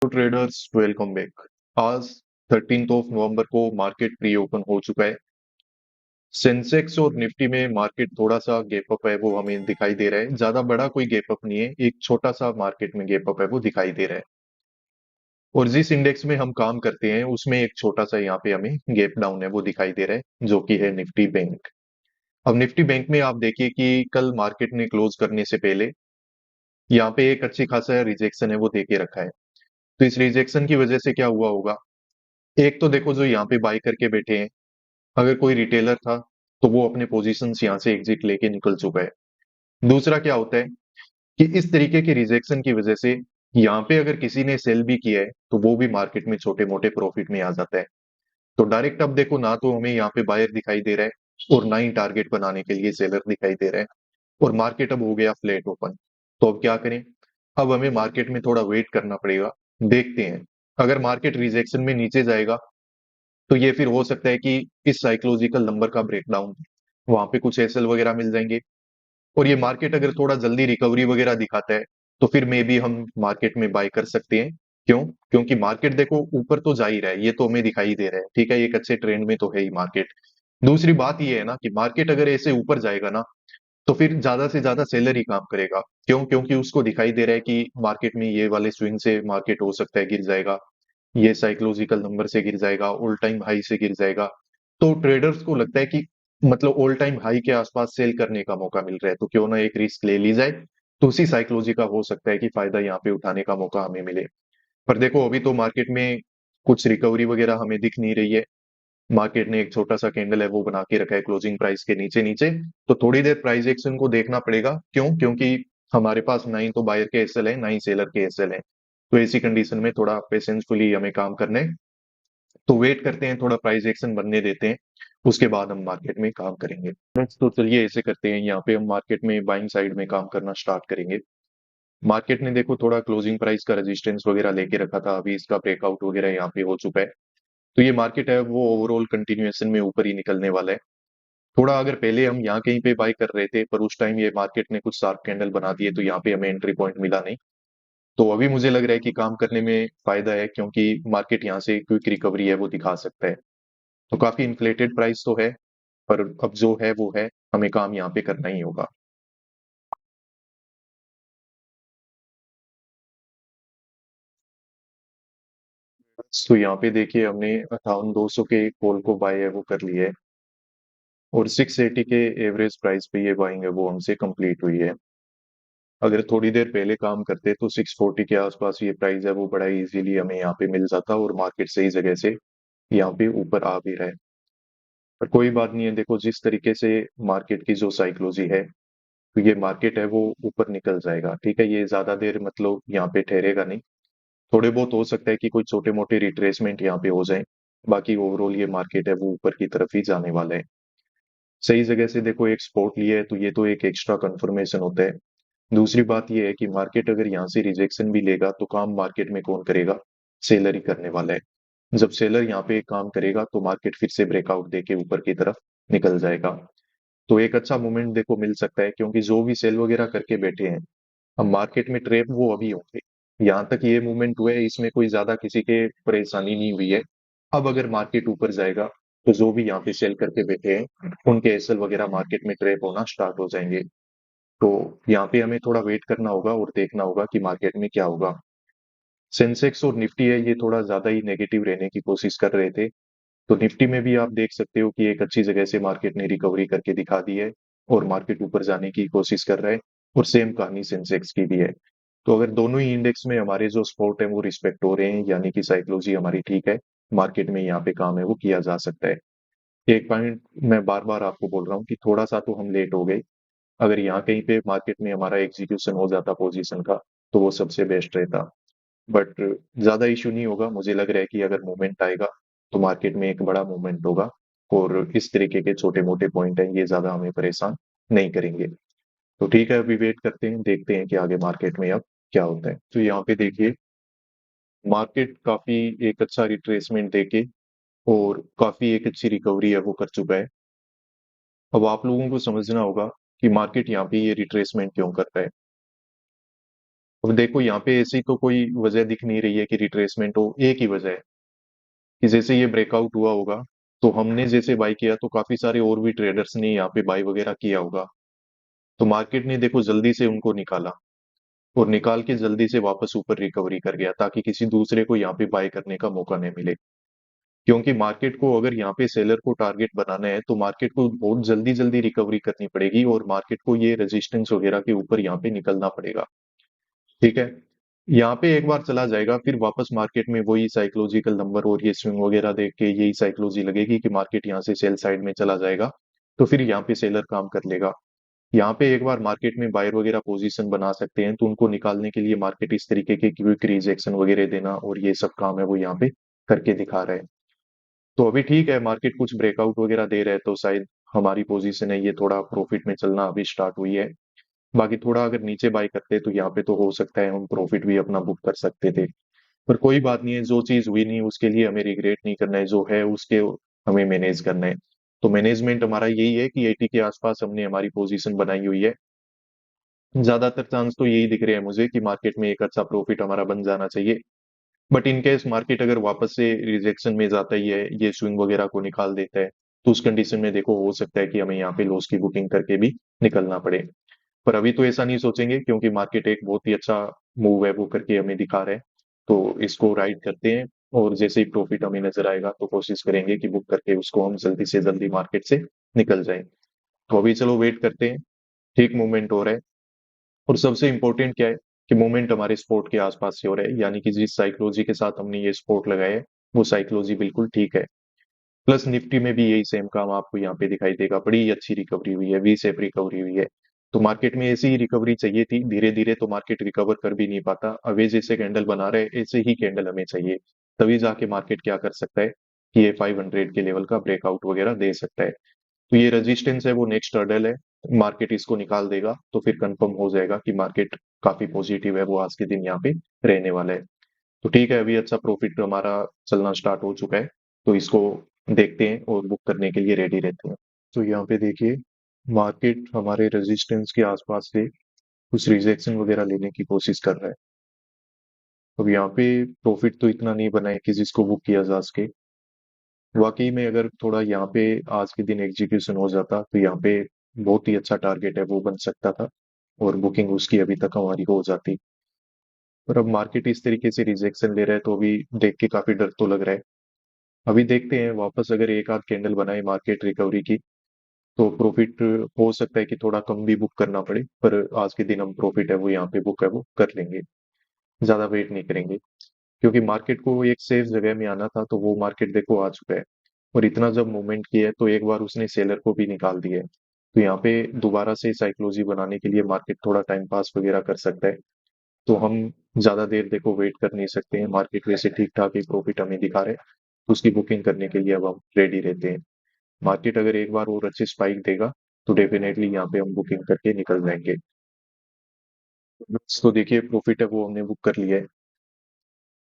तो traders welcome back. आज 13 of November को मार्केट प्री ओपन हो चुका है। सेंसेक्स और निफ्टी में मार्केट थोड़ा सा गैप अप है वो हमें दिखाई दे रहा है। ज्यादा बड़ा कोई गैप अप नहीं है, एक छोटा सा मार्केट में गैप अप है वो दिखाई दे रहा है। और जिस इंडेक्स में हम काम करते हैं उसमें एक छोटा सा यहाँ पे हमें गैप डाउन है वो दिखाई दे रहा है, जो कि है निफ्टी बैंक। अब निफ्टी बैंक में आप देखिए कि कल मार्केट ने क्लोज करने से पहले यहाँ पे एक अच्छी खासा रिजेक्शन है वो दे के रखा है। तो इस रिजेक्शन की वजह से क्या हुआ होगा, एक तो देखो जो यहाँ पे बाय करके बैठे हैं, अगर कोई रिटेलर था तो वो अपने पोजीशंस यहाँ से एग्जिट लेके निकल चुका है। दूसरा क्या होता है कि इस तरीके के रिजेक्शन की वजह से यहाँ पे अगर किसी ने सेल भी किया है तो वो भी मार्केट में छोटे मोटे प्रॉफिट में आ जाता है। तो डायरेक्ट अब देखो, ना तो हमें यहाँ पे बायर दिखाई दे रहा है और ना ही टारगेट बनाने के लिए सेलर दिखाई दे रहा है। और मार्केट अब हो गया फ्लैट ओपन। तो अब क्या करें, अब हमें मार्केट में थोड़ा वेट करना पड़ेगा। देखते हैं, अगर मार्केट रिजेक्शन में नीचे जाएगा तो ये फिर हो सकता है कि इस साइकोलॉजिकल नंबर का ब्रेकडाउन, वहां पे कुछ एसएल वगैरह मिल जाएंगे। और ये मार्केट अगर थोड़ा जल्दी रिकवरी वगैरह दिखाता है तो फिर मे बी हम मार्केट में बाय कर सकते हैं। क्यों? क्योंकि मार्केट देखो ऊपर तो जा ही रहा है, ये तो हमें दिखाई दे रहा है, ठीक है, एक अच्छे ट्रेंड में तो है ही मार्केट। दूसरी बात ये है ना कि मार्केट अगर ऐसे ऊपर जाएगा ना तो फिर ज्यादा से ज्यादा सेलर ही काम करेगा। क्यों? क्योंकि उसको दिखाई दे रहा है कि मार्केट में ये वाले स्विंग से मार्केट हो सकता है गिर जाएगा, ये साइकोलॉजिकल नंबर से गिर जाएगा, ऑल टाइम हाई से गिर जाएगा। तो ट्रेडर्स को लगता है कि मतलब ऑल टाइम हाई के आसपास सेल करने का मौका मिल रहा है तो क्यों ना एक रिस्क ले ली जाए। तो उसी साइकोलॉजी का हो सकता है कि फायदा यहाँ पे उठाने का मौका हमें मिले। पर देखो, अभी तो मार्केट में कुछ रिकवरी वगैरह हमें दिख नहीं रही है। मार्केट ने एक छोटा सा कैंडल है वो बना के रखा है क्लोजिंग प्राइस के नीचे नीचे। तो थोड़ी देर प्राइस एक्शन को देखना पड़ेगा। क्यों? क्योंकि हमारे पास ना ही तो बायर के एसएल है ना ही सेलर के एसएल है। तो ऐसी कंडीशन में थोड़ा पेशेंसफुली हमें काम करना है। तो वेट करते हैं, थोड़ा प्राइस एक्शन बनने देते हैं, उसके बाद हम मार्केट में काम करेंगे। नेक्स्ट तो चलिए ऐसे करते हैं, यहाँ पे हम मार्केट में बाइंग साइड में काम करना स्टार्ट करेंगे। मार्केट ने देखो थोड़ा क्लोजिंग प्राइस का रेजिस्टेंस वगैरह लेके रखा था, अभी इसका ब्रेकआउट वगैरह यहाँ पे हो चुका है। तो ये मार्केट है वो ओवरऑल कंटिन्यूएशन में ऊपर ही निकलने वाला है। थोड़ा अगर पहले हम यहाँ कहीं पे बाय कर रहे थे पर उस टाइम ये मार्केट ने कुछ शार्प कैंडल बना दिए तो यहाँ पे हमें एंट्री पॉइंट मिला नहीं। तो अभी मुझे लग रहा है कि काम करने में फायदा है, क्योंकि मार्केट यहाँ से क्विक रिकवरी है वो दिखा सकता है। तो काफी इन्फ्लेटेड प्राइस तो है, पर अब जो है वो है, हमें काम यहाँ पे करना ही होगा। तो यहाँ पे देखिए हमने 58,200 के कॉल को बाय है वो कर लिया है। और 680 के एवरेज प्राइस पे ये बाइंग है वो हमसे कंप्लीट हुई है। अगर थोड़ी देर पहले काम करते तो 640 के आसपास ये प्राइस है वो बड़ा इजीली हमें यहाँ पे मिल जाता और मार्केट सही जगह से यहाँ पे ऊपर आ भी रहा है। पर कोई बात नहीं है, देखो जिस तरीके से मार्केट की जो साइकोलॉजी है, तो ये मार्केट है वो ऊपर निकल जाएगा, ठीक है, ये ज्यादा देर मतलब यहाँ पे ठहरेगा नहीं। थोड़े बहुत हो सकता है कि कोई छोटे मोटे रिट्रेसमेंट यहाँ पे हो जाए, बाकी ओवरऑल ये मार्केट है वो ऊपर की तरफ ही जाने वाला है। सही जगह से देखो एक स्पॉट लिया है तो ये तो एक एक्स्ट्रा कंफर्मेशन होता है। दूसरी बात ये है कि मार्केट अगर यहाँ से रिजेक्शन भी लेगा तो काम मार्केट में कौन करेगा? सेलर ही करने वाला है। जब सेलर यहाँ पे काम करेगा तो मार्केट फिर से ब्रेकआउट देके ऊपर की तरफ निकल जाएगा। तो एक अच्छा मोमेंट देखो मिल सकता है, क्योंकि जो भी सेल वगैरह करके बैठे हैं, अब मार्केट में ट्रेप वो अभी होंगे। यहाँ तक ये मूवमेंट हुआ है इसमें कोई ज्यादा किसी के परेशानी नहीं हुई है। अब अगर मार्केट ऊपर जाएगा तो जो भी यहाँ पे सेल करके बैठे हैं उनके एसएल वगैरह मार्केट में ट्रेप होना स्टार्ट हो जाएंगे। तो यहाँ पे हमें थोड़ा वेट करना होगा और देखना होगा कि मार्केट में क्या होगा। सेंसेक्स और निफ्टी है ये थोड़ा ज्यादा ही नेगेटिव रहने की कोशिश कर रहे थे। तो निफ्टी में भी आप देख सकते हो कि एक अच्छी जगह से मार्केट ने रिकवरी करके दिखा दी है और मार्केट ऊपर जाने की कोशिश कर रहा है। और सेम कहानी सेंसेक्स की भी है। तो अगर दोनों ही इंडेक्स में हमारे जो सपोर्ट है वो रिस्पेक्ट हो रहे हैं, यानी कि साइकोलॉजी हमारी ठीक है, मार्केट में यहाँ पे काम है वो किया जा सकता है। एक पॉइंट मैं बार बार आपको बोल रहा हूँ कि थोड़ा सा तो हम लेट हो गए। अगर यहाँ कहीं पे मार्केट में हमारा एग्जीक्यूशन हो जाता पोजीशन का तो वो सबसे बेस्ट रहता। बट ज्यादा इशू नहीं होगा, मुझे लग रहा है कि अगर मूवमेंट आएगा तो मार्केट में एक बड़ा मूवमेंट होगा। और इस तरीके के छोटे मोटे पॉइंट हैं ये ज्यादा हमें परेशान नहीं करेंगे। तो ठीक है, अभी वेट करते हैं, देखते हैं कि आगे मार्केट में अब क्या होता है। तो यहाँ पे देखिए मार्केट काफी एक अच्छा रिट्रेसमेंट देके और काफी एक अच्छी रिकवरी है वो कर चुका है। अब आप लोगों को समझना होगा कि मार्केट यहाँ पे ये रिट्रेसमेंट क्यों कर रहा है। अब देखो यहाँ पे ऐसी तो कोई वजह दिख नहीं रही है कि रिट्रेसमेंट हो, एक ही वजह है कि जैसे ये ब्रेकआउट हुआ होगा, तो हमने जैसे बाई किया तो काफी सारे और भी ट्रेडर्स ने यहाँ पे बाई वगैरह किया होगा, तो मार्केट ने देखो जल्दी से उनको निकाला और निकाल के जल्दी से वापस ऊपर रिकवरी कर गया ताकि किसी दूसरे को यहाँ पे बाय करने का मौका नहीं मिले। क्योंकि मार्केट को अगर यहाँ पे सेलर को टारगेट बनाना है तो मार्केट को बहुत जल्दी जल्दी रिकवरी करनी पड़ेगी और मार्केट को ये रेजिस्टेंस वगैरह के ऊपर यहाँ पे निकलना पड़ेगा। ठीक है, यहाँ पे एक बार चला जाएगा फिर वापस मार्केट में वही साइकोलॉजिकल नंबर और ये स्विंग वगैरह देख के यही साइकोलॉजी लगेगी कि मार्केट यहाँ से सेल साइड में चला जाएगा, तो फिर यहाँ पे सेलर काम कर लेगा। यहाँ पे एक बार मार्केट में बायर वगैरह पोजीशन बना सकते हैं तो उनको निकालने के लिए मार्केट इस तरीके के क्विक रिजेक्शन वगैरह देना और ये सब काम है वो यहाँ पे करके दिखा रहा है। तो अभी ठीक है, मार्केट कुछ ब्रेकआउट वगैरह दे रहे हैं तो शायद हमारी पोजीशन है ये थोड़ा प्रॉफिट में चलना अभी स्टार्ट हुई है। बाकी थोड़ा अगर नीचे बाय करते तो यहाँ पे तो हो सकता है हम प्रॉफिट भी अपना बुक कर सकते थे। पर कोई बात नहीं है, जो चीज हुई नहीं उसके लिए हमें रिग्रेट नहीं करना है, जो है उसके हमें मैनेज करना है। तो मैनेजमेंट हमारा यही है कि 80 के आसपास हमने हमारी पोजीशन बनाई हुई है। ज्यादातर चांस तो यही दिख रहे हैं मुझे कि मार्केट में एक अच्छा प्रॉफिट हमारा बन जाना चाहिए। बट इन केस मार्केट अगर वापस से रिजेक्शन में जाता ही है, ये स्विंग वगैरह को निकाल देता है, तो उस कंडीशन में देखो हो सकता है कि हमें यहाँ पे लॉस की बुकिंग करके भी निकलना पड़े। पर अभी तो ऐसा नहीं सोचेंगे क्योंकि मार्केट एक बहुत ही अच्छा मूव है वो करके हमें दिखा रहा है, तो इसको राइड करते हैं। और जैसे ही प्रॉफिट हमें नजर आएगा तो कोशिश करेंगे कि बुक करके उसको हम जल्दी से जल्दी मार्केट से निकल जाएं। तो अभी चलो वेट करते हैं, ठीक मूवमेंट हो रहा है। और सबसे इम्पोर्टेंट क्या है कि मूवमेंट हमारे स्पोर्ट के आसपास से हो रहा है, यानी कि जिस साइकोलॉजी के साथ हमने ये स्पोर्ट लगाया है वो साइकोलॉजी बिल्कुल ठीक है। प्लस निफ्टी में भी यही सेम काम आपको यहाँ पे दिखाई देगा, बड़ी अच्छी रिकवरी हुई है, वी शेप रिकवरी हुई है। तो मार्केट में ऐसी ही रिकवरी चाहिए थी, धीरे धीरे तो मार्केट रिकवर कर भी नहीं पाता, अवे जैसे कैंडल बना रहे ऐसे ही कैंडल हमें चाहिए, तभी जाके मार्केट क्या कर सकता है कि ये 500 के लेवल का ब्रेकआउट वगैरह दे सकता है। तो ये रेजिस्टेंस है वो नेक्स्ट हर्डल है, मार्केट इसको निकाल देगा तो फिर कंफर्म हो जाएगा कि मार्केट काफी पॉजिटिव है वो आज के दिन यहाँ पे रहने वाला है। तो ठीक है, अभी अच्छा प्रॉफिट हमारा चलना स्टार्ट हो चुका है, तो इसको देखते हैं और बुक करने के लिए रेडी रहते हैं। तो यहाँ पे देखिए, मार्केट हमारे रेजिस्टेंस के आसपास से कुछ रिजेक्शन वगैरह लेने की कोशिश कर रहा है। अब यहाँ पे प्रॉफिट तो इतना नहीं बना है कि जिसको बुक किया जा सके। वाकई में अगर थोड़ा यहाँ पे आज के दिन एग्जीक्यूशन हो जाता तो यहाँ पे बहुत ही अच्छा टारगेट है वो बन सकता था और बुकिंग उसकी अभी तक हमारी हो जाती। पर अब मार्केट इस तरीके से रिजेक्शन ले रहा है तो अभी देख के काफी डर तो लग रहा है। अभी देखते हैं वापस अगर एक आध कैंडल बनाए मार्केट रिकवरी की तो प्रॉफिट हो सकता है कि थोड़ा कम भी बुक करना पड़े, पर आज के दिन हम प्रॉफिट है वो यहाँ पे बुक है वो कर लेंगे, ज्यादा वेट नहीं करेंगे। क्योंकि मार्केट को एक सेफ जगह में आना था तो वो मार्केट देखो आ चुका है, और इतना जब मूवमेंट किया है तो एक बार उसने सेलर को भी निकाल दिया है। तो यहाँ पे दोबारा से साइकोलॉजी बनाने के लिए मार्केट थोड़ा टाइम पास वगैरह कर सकता है। तो हम ज्यादा देर देखो वेट कर नहीं सकते हैं, मार्केट वैसे ठीक ठाक ही प्रॉफिट हमें दिखा रहे हैं, तो उसकी बुकिंग करने के लिए अब हम रेडी रहते हैं। मार्केट अगर एक बार और अच्छी स्पाइक देगा तो डेफिनेटली यहाँ पे हम बुकिंग करके निकल जाएंगे। तो देखिए प्रॉफिट है वो हमने बुक कर लिया है।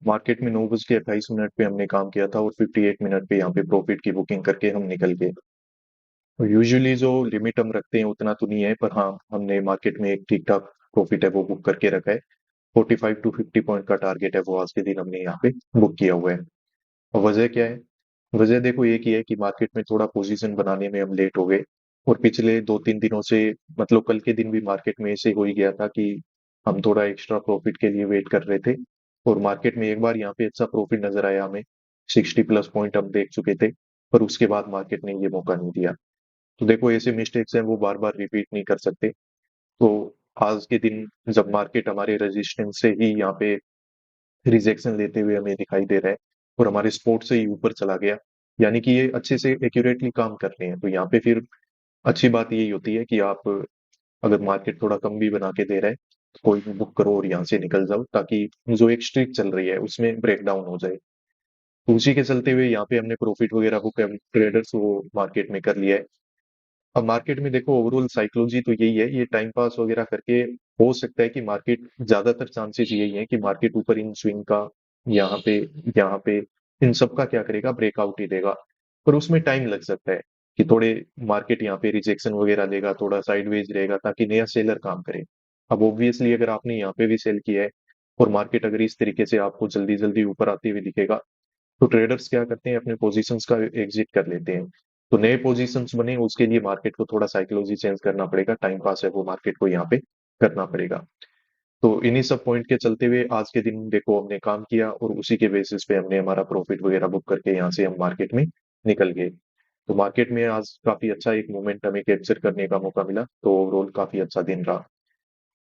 मार्केट में 9:28 पे हमने काम किया था और 58 मिनट पे यहाँ पे प्रॉफिट की बुकिंग करके हम निकल गए। यूजुअली जो लिमिट हम रखते हैं उतना तो नहीं है, पर हाँ हमने मार्केट में एक ठीक ठाक प्रॉफिट है वो बुक करके रखा है। 45 to 50 पॉइंट का टारगेट है वो आज के दिन हमने यहाँ पे बुक किया हुआ है। और वजह क्या है? वजह देखो एक ही है कि मार्केट में थोड़ा पोजीशन बनाने में हम लेट हो गए, और पिछले 2-3 दिनों से, मतलब कल के दिन भी मार्केट में ऐसे हो ही गया था कि हम थोड़ा एक्स्ट्रा प्रॉफिट के लिए वेट कर रहे थे, और मार्केट में एक बार यहाँ पे अच्छा प्रॉफिट नजर आया हमें, 60+ पॉइंट हम देख चुके थे, पर उसके बाद मार्केट ने ये मौका नहीं दिया। तो देखो ऐसे मिस्टेक्स हैं वो बार बार रिपीट नहीं कर सकते। तो आज के दिन जब मार्केट हमारे रेजिस्टेंस से ही यहाँ पे रिजेक्शन लेते हुए हमें दिखाई दे रहा है और हमारे स्पोर्ट से ही ऊपर चला गया, यानी कि ये अच्छे से एक्यूरेटली काम कर रहे हैं, तो यहाँ पे फिर अच्छी बात यही होती है कि आप अगर मार्केट थोड़ा कम भी बना के दे रहा है तो कोई भी बुक करो और यहाँ से निकल जाओ, ताकि जो एक स्ट्रीक चल रही है उसमें ब्रेक डाउन हो जाए। तो उसी के चलते हुए यहाँ पे हमने प्रॉफिट वगैरह बुक ट्रेडर्स वो मार्केट में कर लिया है। अब मार्केट में देखो ओवरऑल साइकोलॉजी तो यही है, ये टाइम पास वगैरह करके हो सकता है कि मार्केट, ज्यादातर चांसेस यही है कि मार्केट ऊपर इन स्विंग का यहाँ पे यहाँ पे इन सब का क्या करेगा, ब्रेकआउट ही देगा। पर उसमें टाइम लग सकता है कि थोड़े मार्केट यहाँ पे रिजेक्शन वगैरह लेगा, थोड़ा साइडवेज रहेगा ताकि नया सेलर काम करे। अब ऑब्वियसली अगर आपने यहाँ पे भी सेल किया है और मार्केट अगर इस तरीके से आपको जल्दी जल्दी ऊपर आते हुए दिखेगा, तो ट्रेडर्स क्या करते हैं, अपने पोजीशंस का एग्जिट कर लेते हैं। तो नए पोजीशंस बने उसके लिए मार्केट को थोड़ा साइकोलॉजी चेंज करना पड़ेगा, टाइम पास है वो मार्केट को यहाँ पे करना पड़ेगा। तो इन्हीं सब पॉइंट के चलते हुए आज के दिन देखो हमने काम किया और उसी के बेसिस पे हमने हमारा प्रॉफिट वगैरह बुक करके यहाँ से हम मार्केट में निकल गए। तो मार्केट में आज काफी अच्छा एक मोमेंट हमें कैप्चर करने का मौका मिला, तो ओवरऑल काफी अच्छा दिन रहा।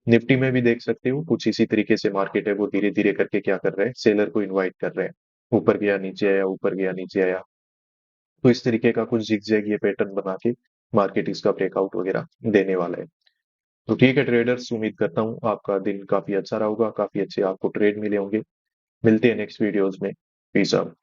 निफ्टी में भी देख सकते हो कुछ इसी तरीके से मार्केट है वो धीरे धीरे करके क्या कर रहे हैं, सेलर को इनवाइट कर रहे हैं। ऊपर गया नीचे आया, ऊपर गया नीचे आया। तो इस तरीके का कुछ जिगजैग ये पैटर्न बना के मार्केट इसका ब्रेकआउट वगैरह देने वाला है। तो ठीक है ट्रेडर्स, उम्मीद करता हूँ आपका दिन काफी अच्छा रहा होगा, काफी अच्छे आपको ट्रेड मिले होंगे। मिलते हैं नेक्स्ट वीडियोस में। Peace out.